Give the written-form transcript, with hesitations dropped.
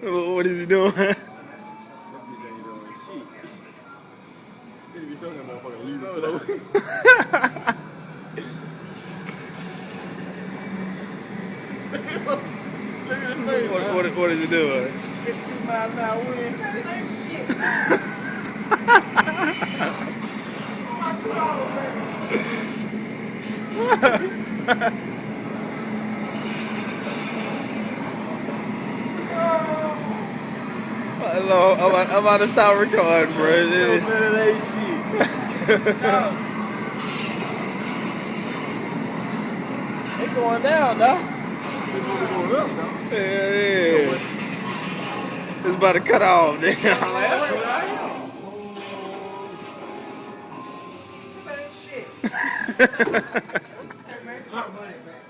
What is he doing? That bitch ain't doing shit. It'd be something that motherfucker leave it alone. Look at his face. What is he doing? Get 2 miles an hour wind. That ain't shit. Hello, I'm about to stop recording, bro. That ain't shit. They going down, dog. They going up, dog. Yeah. It's about to cut off. This ain't shit. Hey, man, put my money back.